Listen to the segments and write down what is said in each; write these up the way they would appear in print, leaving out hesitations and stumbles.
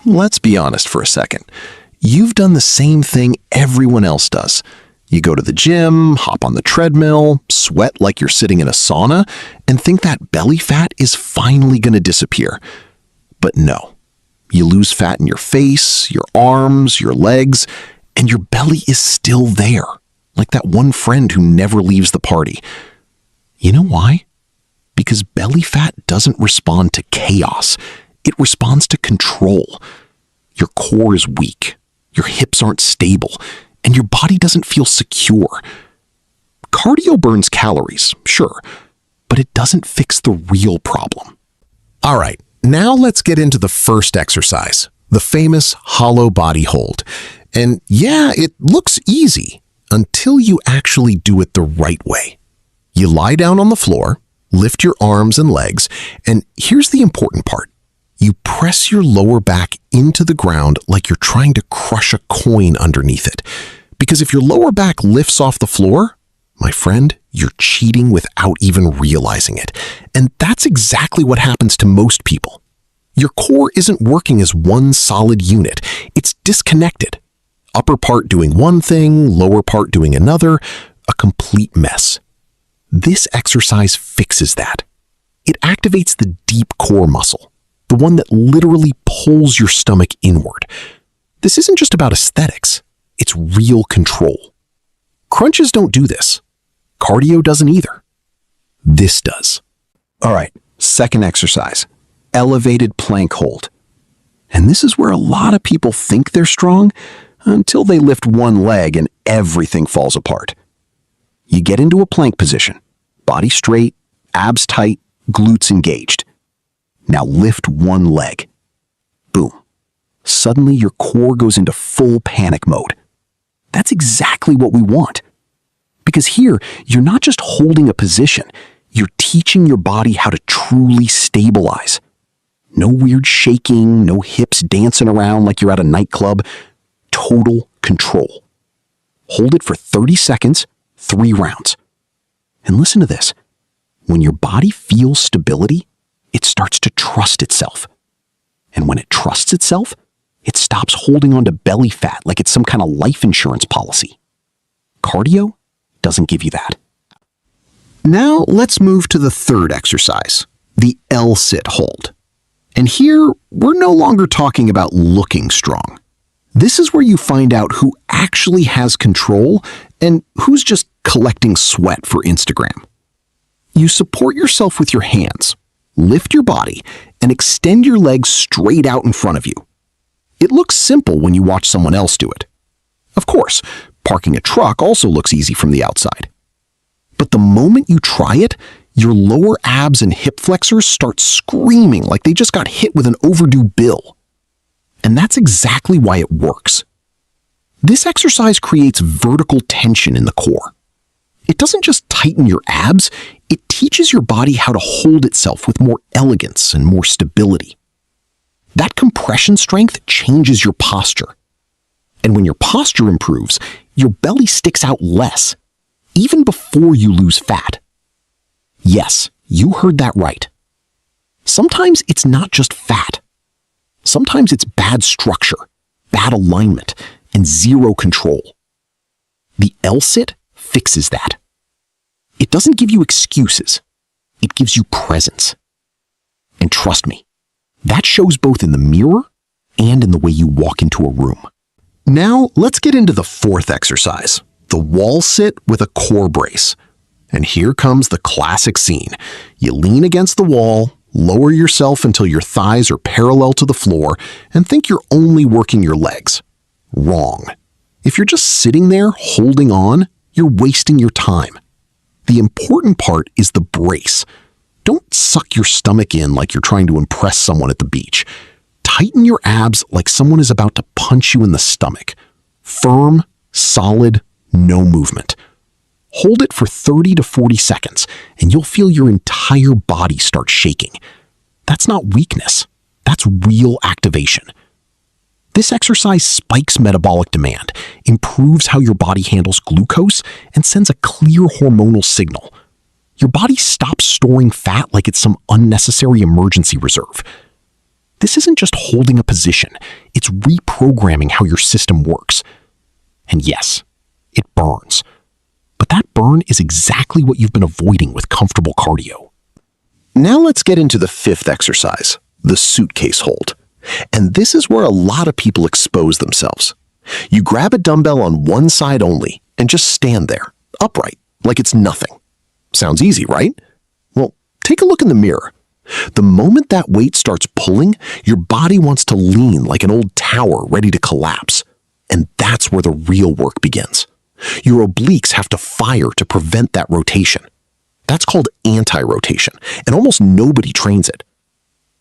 let's be honest for a second. You've done the same thing everyone else does. You go to the gym, hop on the treadmill, sweat like you're sitting in a sauna, and think that belly fat is finally going to disappear. But no. You lose fat in your face, your arms, your legs, and your belly is still there, like that one friend who never leaves the party. You know why? Because belly fat doesn't respond to chaos. It responds to control. Your core is weak, your hips aren't stable, and your body doesn't feel secure. Cardio burns calories, sure, but it doesn't fix the real problem. All right, now let's get into the first exercise, the famous hollow body hold. And yeah, it looks easy until you actually do it the right way. You lie down on the floor, lift your arms and legs, and here's the important part. You press your lower back into the ground like you're trying to crush a coin underneath it. Because if your lower back lifts off the floor, my friend, you're cheating without even realizing it. And that's exactly what happens to most people. Your core isn't working as one solid unit. It's disconnected. Upper part doing one thing, lower part doing another, a complete mess. This exercise fixes that. It activates the deep core muscle, the one that literally pulls your stomach inward. This isn't just about aesthetics. It's real control. Crunches don't do this. Cardio doesn't either. This does. All right, second exercise, elevated plank hold. And this is where a lot of people think they're strong until they lift one leg and everything falls apart. You get into a plank position, body straight, abs tight, glutes engaged. Now lift one leg. Boom. Suddenly your core goes into full panic mode. That's exactly what we want. Because here, you're not just holding a position, you're teaching your body how to truly stabilize. No weird shaking, no hips dancing around like you're at a nightclub. Total control. Hold it for 30 seconds, 3 rounds. And listen to this. When your body feels stability, it starts to trust itself. And when it trusts itself, it stops holding on to belly fat like it's some kind of life insurance policy. Cardio doesn't give you that. Now let's move to the third exercise, the L-sit hold. And here, we're no longer talking about looking strong. This is where you find out who actually has control and who's just collecting sweat for Instagram. You support yourself with your hands, lift your body, and extend your legs straight out in front of you. It looks simple when you watch someone else do it. Of course, parking a truck also looks easy from the outside. But the moment you try it, your lower abs and hip flexors start screaming like they just got hit with an overdue bill. And that's exactly why it works. This exercise creates vertical tension in the core. It doesn't just tighten your abs, it teaches your body how to hold itself with more elegance and more stability. That compression strength changes your posture. And when your posture improves, your belly sticks out less, even before you lose fat. Yes, you heard that right. Sometimes it's not just fat. Sometimes it's bad structure, bad alignment, and zero control. The L-sit fixes that. It doesn't give you excuses. It gives you presence. And trust me, that shows both in the mirror and in the way you walk into a room. Now, let's get into the fourth exercise, the wall sit with a core brace. And here comes the classic scene. You lean against the wall, lower yourself until your thighs are parallel to the floor, and think you're only working your legs. Wrong. If you're just sitting there holding on, you're wasting your time. The important part is the brace. Don't suck your stomach in like you're trying to impress someone at the beach. Tighten your abs like someone is about to punch you in the stomach. Firm, solid, no movement. Hold it for 30 to 40 seconds, and you'll feel your entire body start shaking. That's not weakness. That's real activation. This exercise spikes metabolic demand, improves how your body handles glucose, and sends a clear hormonal signal. Your body stops storing fat like it's some unnecessary emergency reserve. This isn't just holding a position, it's reprogramming how your system works. And yes, it burns. But that burn is exactly what you've been avoiding with comfortable cardio. Now let's get into the fifth exercise, the suitcase hold. And this is where a lot of people expose themselves. You grab a dumbbell on one side only and just stand there, upright, like it's nothing. Sounds easy, right? Well, take a look in the mirror. The moment that weight starts pulling, your body wants to lean like an old tower ready to collapse. And that's where the real work begins. Your obliques have to fire to prevent that rotation. That's called anti-rotation, and almost nobody trains it.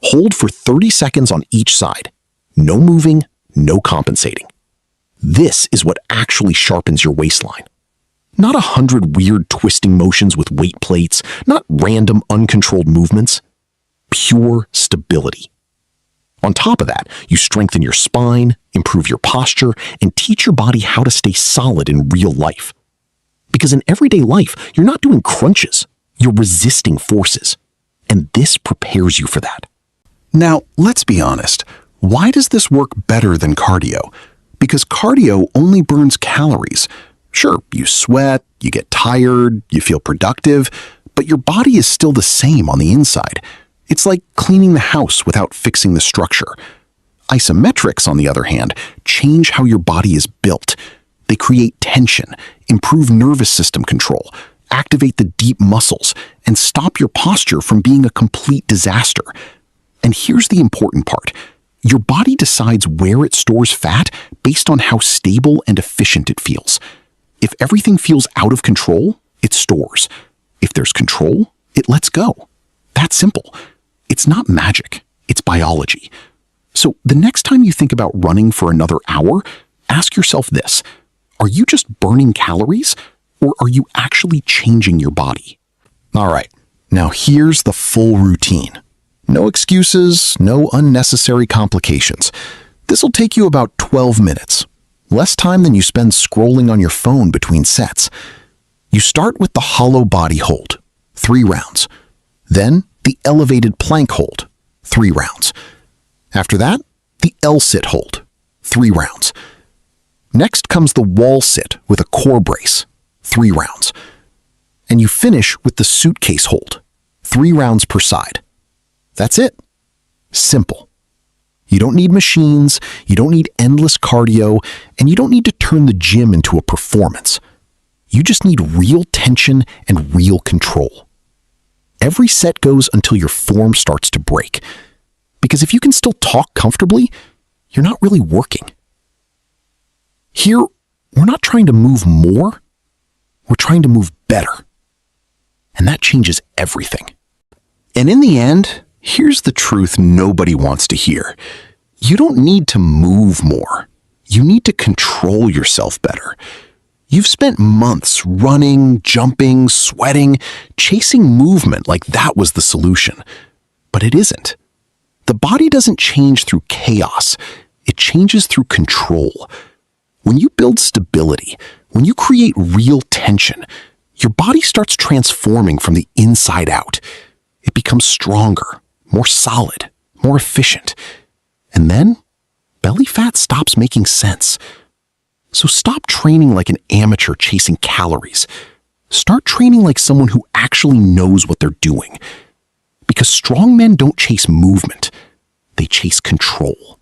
Hold for 30 seconds on each side. No moving, no compensating. This is what actually sharpens your waistline. Not 100 weird twisting motions with weight plates, not random uncontrolled movements. Pure stability. On top of that, you strengthen your spine, improve your posture, and teach your body how to stay solid in real life. Because in everyday life, you're not doing crunches, you're resisting forces. And this prepares you for that. Now, let's be honest. Why does this work better than cardio? Because cardio only burns calories. Sure, you sweat, you get tired, you feel productive, but your body is still the same on the inside. It's like cleaning the house without fixing the structure. Isometrics, on the other hand, change how your body is built. They create tension, improve nervous system control, activate the deep muscles, and stop your posture from being a complete disaster. And here's the important part. Your body decides where it stores fat based on how stable and efficient it feels. If everything feels out of control, it stores. If there's control, it lets go. That's simple. It's not magic, it's biology. So the next time you think about running for another hour, ask yourself this: are you just burning calories, or are you actually changing your body? All right, now here's the full routine. No excuses, no unnecessary complications. This'll take you about 12 minutes, less time than you spend scrolling on your phone between sets. You start with the hollow body hold, 3 rounds. Then the elevated plank hold, 3 rounds. After that, the L-sit hold, 3 rounds. Next comes the wall sit with a core brace, 3 rounds. And you finish with the suitcase hold, 3 rounds per side. That's it. Simple. You don't need machines, you don't need endless cardio, and you don't need to turn the gym into a performance. You just need real tension and real control. Every set goes until your form starts to break. Because if you can still talk comfortably, you're not really working. Here, we're not trying to move more, we're trying to move better. And that changes everything. And in the end, here's the truth nobody wants to hear. You don't need to move more. You need to control yourself better. You've spent months running, jumping, sweating, chasing movement like that was the solution. But it isn't. The body doesn't change through chaos. It changes through control. When you build stability, when you create real tension, your body starts transforming from the inside out. It becomes stronger, more solid, more efficient. And then, belly fat stops making sense. So stop training like an amateur chasing calories. Start training like someone who actually knows what they're doing. Because strong men don't chase movement, they chase control.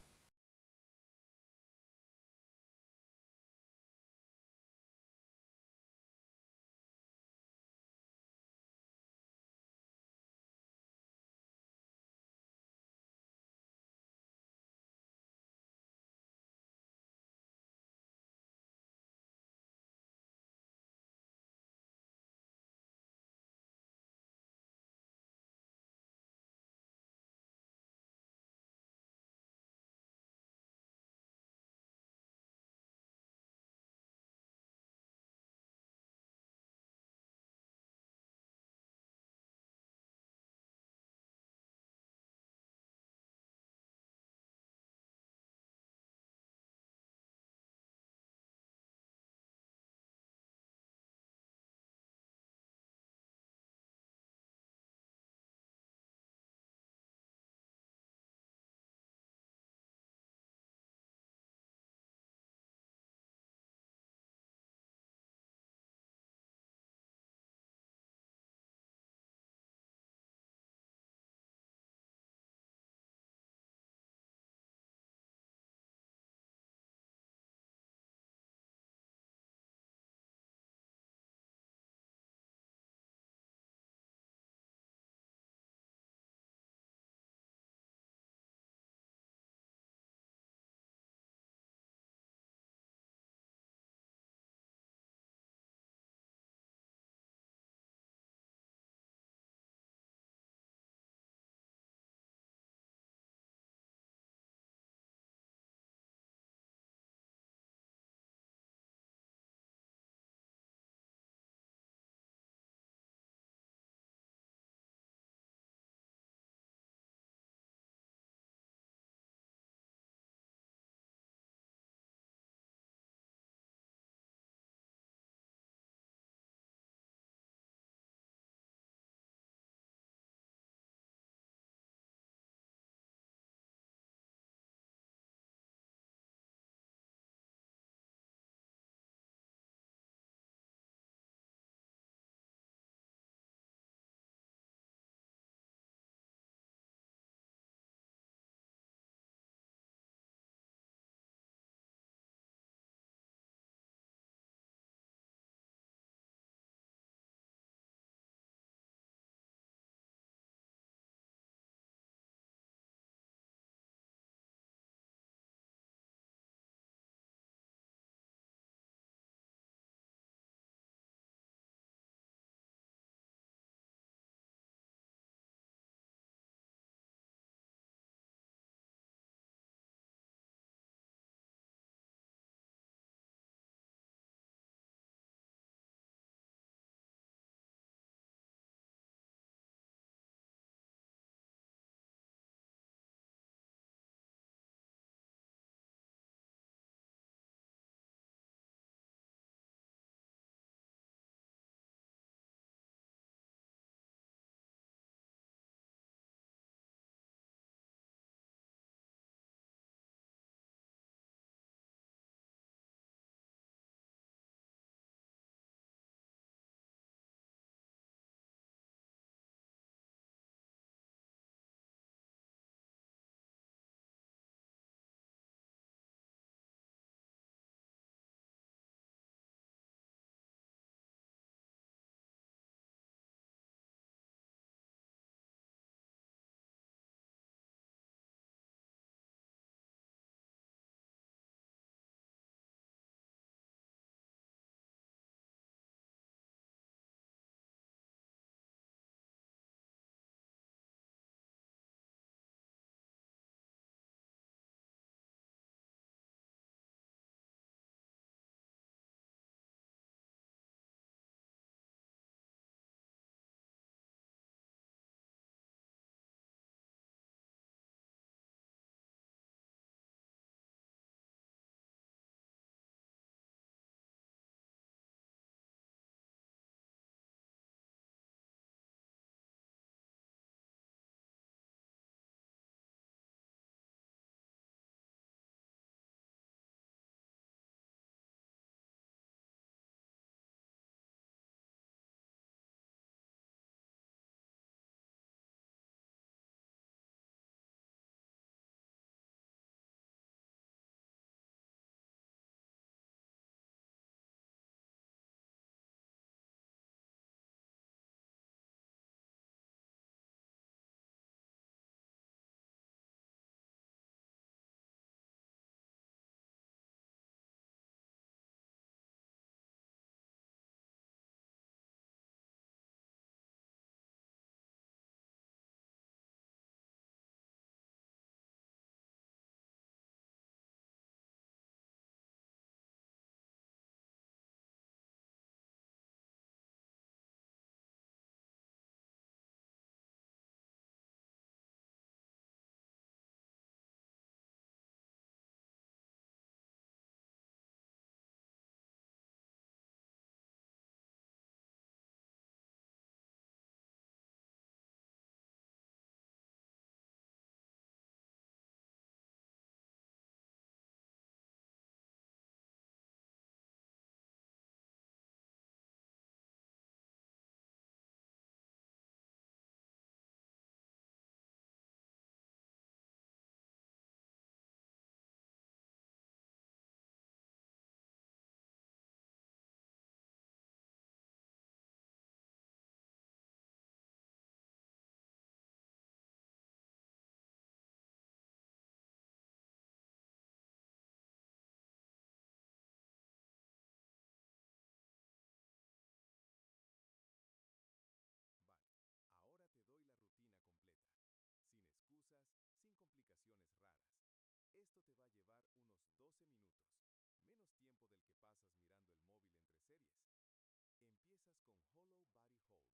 15 minutos, menos tiempo del que pasas mirando el móvil entre series. Empiezas con Hollow Body Hold, 3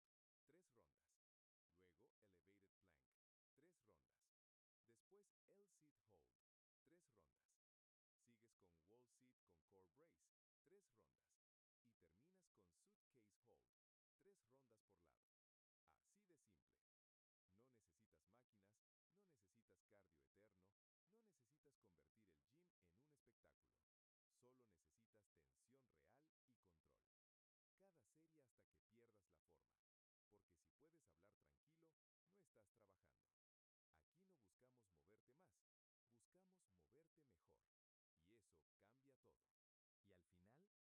rondas. Luego Elevated Plank, 3 rondas. Después L-Sit Hold, 3 rondas. Sigues con Wall Sit con Core Brace, 3 rondas. Y terminas con Suitcase Hold, 3 rondas por lado. Así de simple. No necesitas máquinas, no necesitas cardio eterno, no necesitas convertir el gym en un espectáculo. Solo necesitas tensión real y control. Cada serie hasta que pierdas la forma, porque si puedes hablar tranquilo, no estás trabajando. Aquí no buscamos moverte más, buscamos moverte mejor. Y eso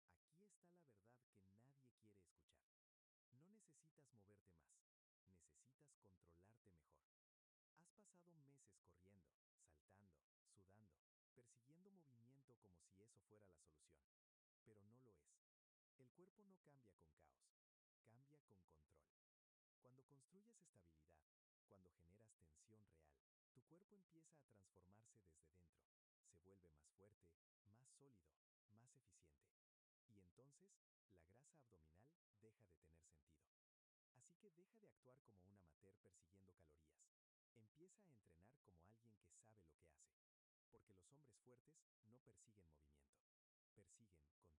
cambia todo. Y al final, aquí está la verdad que nadie quiere escuchar. No necesitas moverte más, necesitas controlarte mejor. Has pasado meses corriendo, saltando, sudando, persiguiendo movimiento como si eso fuera la solución. Pero no lo es. El cuerpo no cambia con caos, cambia con control. Cuando construyes estabilidad, cuando generas tensión real, tu cuerpo empieza a transformarse desde dentro. Se vuelve más fuerte, más sólido, más eficiente. Y entonces, la grasa abdominal deja de tener sentido. Así que deja de actuar como un amateur persiguiendo calorías. Empieza a entrenar como alguien que sabe lo que hace. Porque los hombres fuertes no persiguen movimiento, persiguen control.